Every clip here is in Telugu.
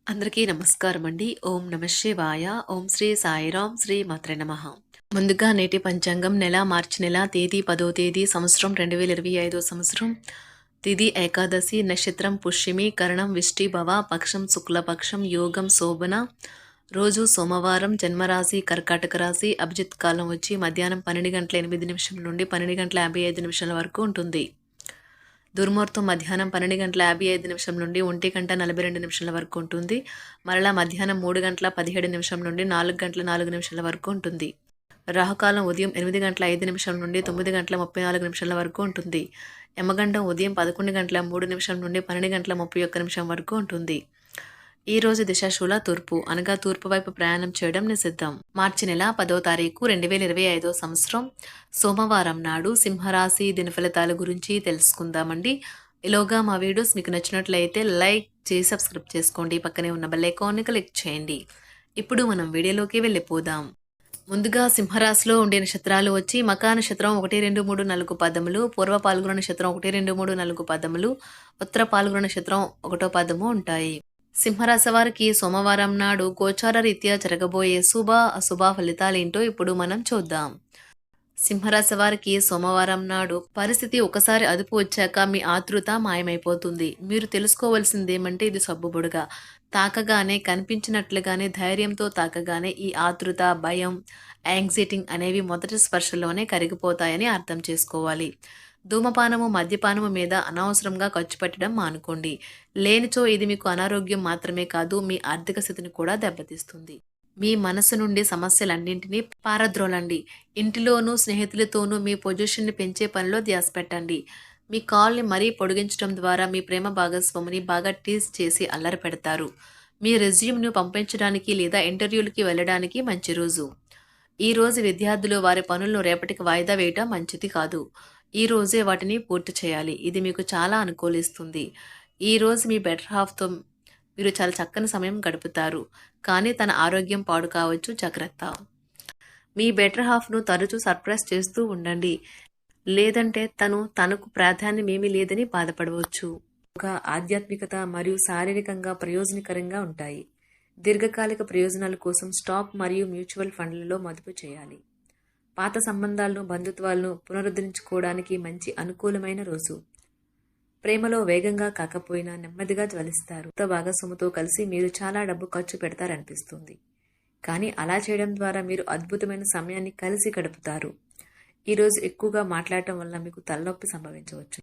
అందరికీ నమస్కారం అండి. ఓం నమ శివాయ. ఓం శ్రీ సాయిరాం శ్రీ మాత్రే నమః. ముందుగా నేటి పంచాంగం నెల మార్చి నెల తేదీ 10వ తేదీ సంవత్సరం 2025 సంవత్సరం తిథి ఏకాదశి నక్షత్రం పుష్యమి కరణం విష్టిభవ పక్షం శుక్లపక్షం యోగం శోభన రోజు సోమవారం జన్మరాశి కర్కాటక రాశి అభిజిత్ కాలం వచ్చి మధ్యాహ్నం 12:08 నుండి 12:55 వరకు ఉంటుంది. దుర్ముహూర్తం మధ్యాహ్నం 12:55 నుండి 1:42 వరకు ఉంటుంది. మరలా మధ్యాహ్నం 3:17 నుండి 4:04 వరకు ఉంటుంది. రాహుకాలం ఉదయం 8:05 నుండి 9:34 వరకు ఉంటుంది. యమగండం ఉదయం 11:03 నుండి 12:31 వరకు ఉంటుంది. ఈ రోజు దిశాశూల తూర్పు అనగా తూర్పు వైపు ప్రయాణం చేయడం నిషిద్ధం. మార్చి నెల 10వ తారీఖు 2025 సంవత్సరం సోమవారం నాడు సింహరాశి దిన ఫలితాల గురించి తెలుసుకుందామండి. ఈలోగా మా వీడియోస్ మీకు నచ్చినట్లయితే లైక్ చేసి సబ్స్క్రైబ్ చేసుకోండి. పక్కనే ఉన్న బెల్ ఐకాన్ని క్లిక్ చేయండి. ఇప్పుడు మనం వీడియోలోకి వెళ్ళిపోదాం. ముందుగా సింహరాశిలో ఉండే నక్షత్రాలు వచ్చి మకా నక్షత్రం 1, 2, 3, 4 పదములు, పూర్వ పాల్గొన నక్షత్రం 1, 2, 3, 4 పదములు, ఉత్తర పాల్గొన నక్షత్రం 1వ పదము ఉంటాయి. సింహరాశి వారికి సోమవారం నాడు గోచార రీత్యా జరగబోయే శుభ అశుభ ఫలితాలేంటో ఇప్పుడు మనం చూద్దాం. సింహరాశి వారికి సోమవారం నాడు పరిస్థితి ఒకసారి అదుపు వచ్చాక మీ ఆతృత మాయమైపోతుంది. మీరు తెలుసుకోవాల్సిందేమంటే ఇది సబ్బుబుడుగా తాకగానే కనిపించినట్లుగానే ధైర్యంతో తాకగానే ఈ ఆతృత భయం యాంగ్జైటీ అనేవి మొదటి స్పర్శలోనే కరిగిపోతాయని అర్థం చేసుకోవాలి. ధూమపానము మద్యపానము మీద అనవసరంగా ఖర్చు పెట్టడం మానుకోండి. లేనిచో ఇది మీకు అనారోగ్యం మాత్రమే కాదు మీ ఆర్థిక స్థితిని కూడా దెబ్బతీస్తుంది. మీ మనసు నుండి సమస్యలన్నింటినీ పారద్రోలండి. ఇంటిలోనూ స్నేహితులతోనూ మీ పొజిషన్ని పెంచే పనిలో ధ్యాస పెట్టండి. మీ కాల్ని మరీ పొడిగించడం ద్వారా మీ ప్రేమ భాగస్వామిని బాగా టీజ్ చేసి అల్లరి పెడతారు. మీ రెజ్యూమ్ను పంపించడానికి లేదా ఇంటర్వ్యూలకి వెళ్ళడానికి మంచి రోజు. ఈ రోజు విద్యార్థులు వారి పనులను రేపటికి వాయిదా వేయటం మంచిది కాదు. ఈ రోజే వాటిని పూర్తి చేయాలి. ఇది మీకు చాలా అనుకూలిస్తుంది. ఈ రోజు మీ బెటర్ హాఫ్తో మీరు చాలా చక్కని సమయం గడుపుతారు. కానీ తన ఆరోగ్యం పాడు కావచ్చు, జాగ్రత్త. మీ బెటర్ హాఫ్ను తరచూ సర్ప్రైజ్ చేస్తూ ఉండండి. లేదంటే తనకు ప్రాధాన్యమేమీ లేదని బాధపడవచ్చు. ఒక ఆధ్యాత్మికత మరియు శారీరకంగా ప్రయోజనకరంగా ఉంటాయి. దీర్ఘకాలిక ప్రయోజనాల కోసం స్టాక్ మరియు మ్యూచువల్ ఫండ్లలో మదుపు చేయాలి. పాత సంబంధాలను బంధుత్వాలను పునరుద్ధరించుకోవడానికి మంచి అనుకూలమైన రోజు. ప్రేమలో వేగంగా కాకపోయినా నెమ్మదిగా జ్వలిస్తారు. కొత్త భాగస్వామితో కలిసి మీరు చాలా డబ్బు ఖర్చు పెడతారనిపిస్తుంది. కానీ అలా చేయడం ద్వారా మీరు అద్భుతమైన సమయాన్ని కలిసి గడుపుతారు. ఈరోజు ఎక్కువగా మాట్లాడటం వల్ల మీకు తలనొప్పి సంభవించవచ్చు.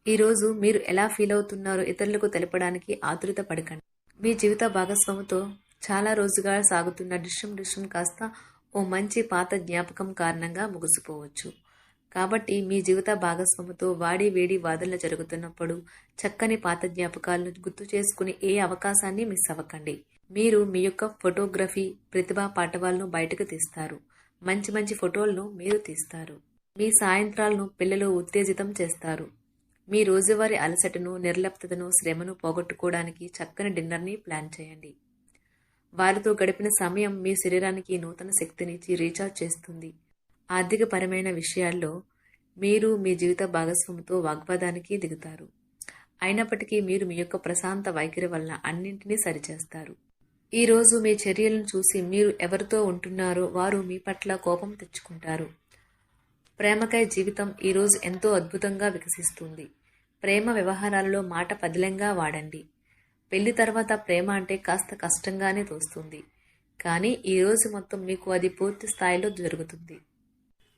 ఈరోజు మీరు ఎలా ఫీల్ అవుతున్నారో ఇతరులకు తెలపడానికి ఆతురత పడకండి. మీ జీవిత భాగస్వామితో చాలా రోజుగా సాగుతున్న డిషం కాస్త ఓ మంచి పాత జ్ఞాపకం కారణంగా ముగిసిపోవచ్చు. కాబట్టి మీ జీవిత భాగస్వామితో వాడి వేడి వాదనలు జరుగుతున్నప్పుడు చక్కని పాత జ్ఞాపకాలను గుర్తు చేసుకుని ఏ అవకాశాన్ని మిస్ అవ్వకండి. మీరు మీ యొక్క ఫోటోగ్రఫీ ప్రతిభా పాటవాలను బయటకు తీస్తారు. మంచి ఫోటోలను మీరు తీస్తారు. మీ సాయంత్రాలను పిల్లలు ఉత్తేజితం చేస్తారు. మీ రోజువారీ అలసటను నిర్లిప్తతను శ్రమను పోగొట్టుకోవడానికి చక్కని డిన్నర్ని ప్లాన్ చేయండి. వారితో గడిపిన సమయం మీ శరీరానికి నూతన శక్తినిచ్చి రీఛార్జ్ చేస్తుంది. ఆర్థికపరమైన విషయాల్లో మీరు మీ జీవిత భాగస్వామితో వాగ్వాదానికి దిగుతారు. అయినప్పటికీ మీరు మీ యొక్క ప్రశాంత వైఖరి వలన అన్నింటినీ సరిచేస్తారు. ఈ రోజు మీ చర్యలను చూసి మీరు ఎవరితో ఉంటున్నారో వారు మీ పట్ల కోపం తెచ్చుకుంటారు. ప్రేమకై జీవితం ఈరోజు ఎంతో అద్భుతంగా వికసిస్తుంది. ప్రేమ వ్యవహారాలలో మాట పదిలంగా వాడండి. పెళ్లి తర్వాత ప్రేమ అంటే కాస్త కష్టంగానే తోస్తుంది. కానీ ఈ రోజు మొత్తం మీకు అది పూర్తి స్థాయిలో జరుగుతుంది.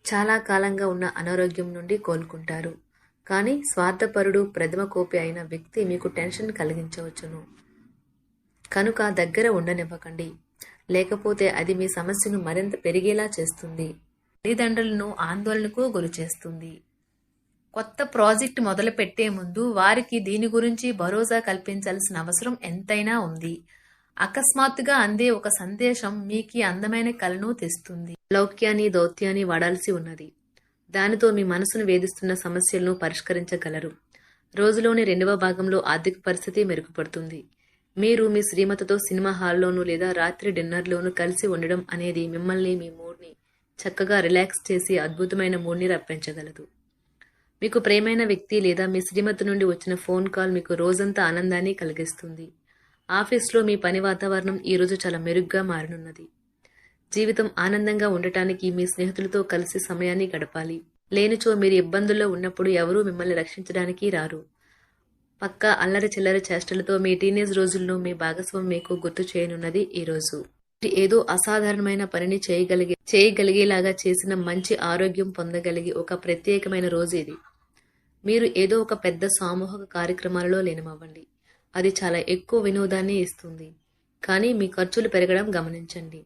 చాలా కాలంగా ఉన్న అనారోగ్యం నుండి కోలుకుంటారు. కానీ స్వార్థపరుడు ప్రథమ కోపి అయిన వ్యక్తి మీకు టెన్షన్ కలిగించవచ్చును. కనుక దగ్గర ఉండనివ్వకండి. లేకపోతే అది మీ సమస్యను మరింత పెరిగేలా చేస్తుంది. తల్లిదండ్రులను ఆందోళనకు గురి చేస్తుంది. కొత్త ప్రాజెక్ట్ మొదలు పెట్టే ముందు వారికి దీని గురించి భరోసా కల్పించాల్సిన అవసరం ఎంతైనా ఉంది. అకస్మాత్తుగా అందే ఒక సందేశం మీకు అందమైన కలను తెస్తుంది. లౌక్యాన్ని దౌత్యాన్ని వాడాల్సి ఉన్నది. దానితో మీ మనసును వేధిస్తున్న సమస్యలను పరిష్కరించగలరు. రోజులోని 2వ భాగంలో ఆర్థిక పరిస్థితి మెరుగుపడుతుంది. మీరు మీ శ్రీమతితో సినిమా హాల్లోనూ లేదా రాత్రి డిన్నర్లోనూ కలిసి ఉండడం అనేది మిమ్మల్ని మీ మూడ్ని చక్కగా రిలాక్స్ చేసి అద్భుతమైన మూడ్ని రప్పించగలదు. మీకు ప్రేమైన వ్యక్తి లేదా మీ శ్రీమతి నుండి వచ్చిన ఫోన్ కాల్ మీకు రోజంతా ఆనందాన్ని కలిగిస్తుంది. ఆఫీస్లో మీ పని వాతావరణం ఈరోజు చాలా మెరుగ్గా మారనున్నది. జీవితం ఆనందంగా ఉండటానికి మీ స్నేహితులతో కలిసి సమయాన్ని గడపాలి. లేనిచో మీరు ఇబ్బందుల్లో ఉన్నప్పుడు ఎవరూ మిమ్మల్ని రక్షించడానికి రారు. పక్కా అల్లరి చిల్లరి చేష్టలతో మీ టీనేజ్ రోజుల్లో మీ భాగస్వామి మీకు గుర్తు చేయనున్నది ఈరోజు. ఏదో అసాధారణమైన పనిని చేయగలిగేలాగా చేసిన మంచి ఆరోగ్యం పొందగలిగి ఒక ప్రత్యేకమైన రోజు ఇది. మీరు ఏదో ఒక పెద్ద సామూహిక కార్యక్రమాలలో లీనమవ్వండి. అది చాలా ఎక్కువ వినోదాన్ని ఇస్తుంది. కానీ మీ ఖర్చులు పెరగడం గమనించండి.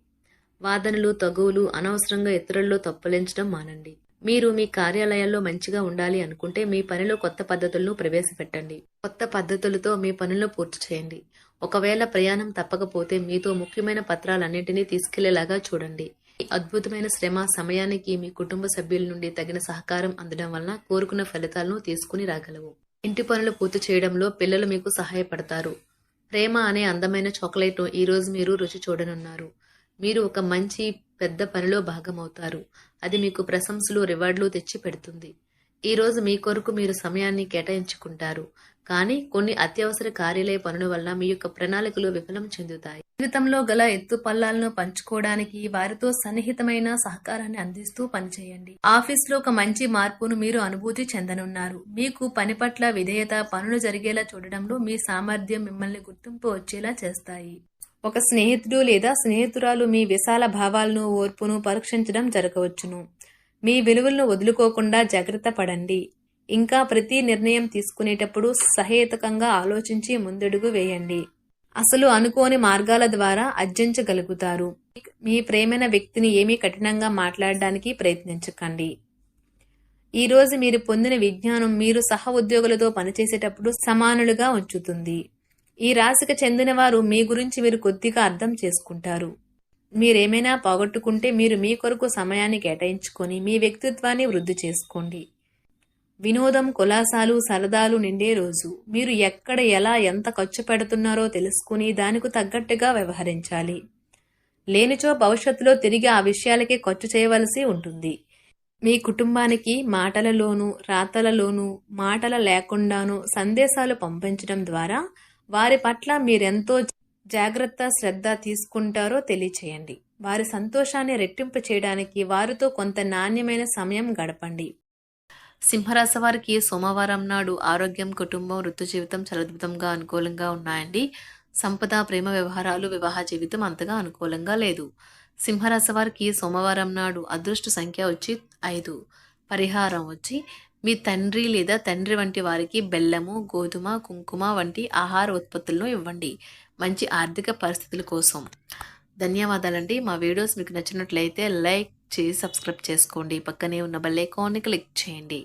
వాదనలు తగువులు అనవసరంగా ఇతరుల్లో తప్పులించడం మానండి. మీరు మీ కార్యాలయాల్లో మంచిగా ఉండాలి అనుకుంటే మీ పనిలో కొత్త పద్ధతులను ప్రవేశపెట్టండి. కొత్త పద్ధతులతో మీ పనులను పూర్తి చేయండి. ఒకవేళ ప్రయాణం తప్పకపోతే మీతో ముఖ్యమైన పత్రాలన్నింటినీ తీసుకెళ్లేలాగా చూడండి. ఈ అద్భుతమైన శ్రమ సమయానికి మీ కుటుంబ సభ్యుల నుండి తగిన సహకారం అందడం వలన కోరుకున్న ఫలితాలను తీసుకుని రాగలవు. ఇంటి పనులు పూర్తి చేయడంలో పిల్లలు మీకు సహాయపడతారు. ప్రేమ అనే అందమైన చాక్లెట్ను ఈరోజు మీరు రుచి చూడనున్నారు. మీరు ఒక మంచి పెద్ద పనిలో భాగమవుతారు. అది మీకు ప్రశంసలు రివార్డులు తెచ్చి పెడుతుంది. ఈరోజు మీ కొరకు మీరు సమయాన్ని కేటాయించుకుంటారు. కానీ కొన్ని అత్యవసర కార్యాలయ పనుల వల్ల మీ యొక్క ప్రణాళికలు విఫలం చెందుతాయి. జీవితంలో గల ఎత్తు పల్లాలను పంచుకోవడానికి వారితో సన్నిహితమైన సహకారాన్ని అందిస్తూ పనిచేయండి. ఆఫీస్లో ఒక మంచి మార్పును మీరు అనుభూతి చెందనున్నారు. మీకు పని పట్ల విధేయత, పనులు జరిగేలా చూడడంలో మీ సామర్థ్యం మిమ్మల్ని గుర్తింపు వచ్చేలా చేస్తాయి. ఒక స్నేహితుడు లేదా స్నేహితురాలు మీ విశాల భావాలను, ఓర్పును పరీక్షించడం జరగవచ్చును. మీ విలువలను వదులుకోకుండా జాగ్రత్త పడండి. ఇంకా ప్రతి నిర్ణయం తీసుకునేటప్పుడు సహేతుకంగా ఆలోచించి ముందడుగు వేయండి. అసలు అనుకోని మార్గాల ద్వారా అర్జించగలుగుతారు. మీ ప్రేమైన వ్యక్తిని ఏమీ కఠినంగా మాట్లాడడానికి ప్రయత్నించకండి. ఈరోజు మీరు పొందిన విజ్ఞానం మీరు సహ ఉద్యోగులతో పనిచేసేటప్పుడు సమానులుగా ఉంచుతుంది. ఈ రాశికి చెందిన వారు మీ గురించి మీరు కొద్దిగా అర్థం చేసుకుంటారు. మీరేమైనా పోగొట్టుకుంటే మీరు మీ కొరకు సమయాన్ని కేటాయించుకొని మీ వ్యక్తిత్వాన్ని వృద్ధి చేసుకోండి. వినోదం, కులాసాలు, సరదాలు నిండే రోజు. మీరు ఎక్కడ ఎలా ఎంత ఖర్చు పెడుతున్నారో తెలుసుకుని దానికి తగ్గట్టుగా వ్యవహరించాలి. లేనిచో భవిష్యత్తులో తిరిగి ఆ విషయాలకే ఖర్చు చేయవలసి ఉంటుంది. మీ కుటుంబానికి మాటలలోనూ రాతలలోనూ మాటల లేకుండానూ సందేశాలు పంపించడం ద్వారా వారి పట్ల మీరెంతో జాగ్రత్త శ్రద్ధ తీసుకుంటారో తెలియచేయండి. వారి సంతోషాన్ని రెట్టింపు చేయడానికి వారితో కొంత నాణ్యమైన సమయం గడపండి. సింహరాశి వారికి సోమవారం నాడు ఆరోగ్యం, కుటుంబం, వృత్తి జీవితం చాలా అద్భుతంగా అనుకూలంగా ఉన్నాయండి. సంపద, ప్రేమ వ్యవహారాలు, వివాహ జీవితం అంతగా అనుకూలంగా లేదు. సింహరాశి వారికి సోమవారం నాడు అదృష్ట సంఖ్య వచ్చి 5. పరిహారం వచ్చి మీ తండ్రి లేదా తండ్రి వంటి వారికి బెల్లము, గోధుమ, కుంకుమ వంటి ఆహార ఉత్పత్తులను ఇవ్వండి. మంచి ఆర్థిక పరిస్థితుల కోసం. ధన్యవాదాలండి. మా వీడియోస్ మీకు నచ్చినట్లయితే లైక్ చేసి సబ్స్క్రైబ్ చేసుకోండి. పక్కనే ఉన్న బెల్ ఐకాన్ని క్లిక్ చేయండి.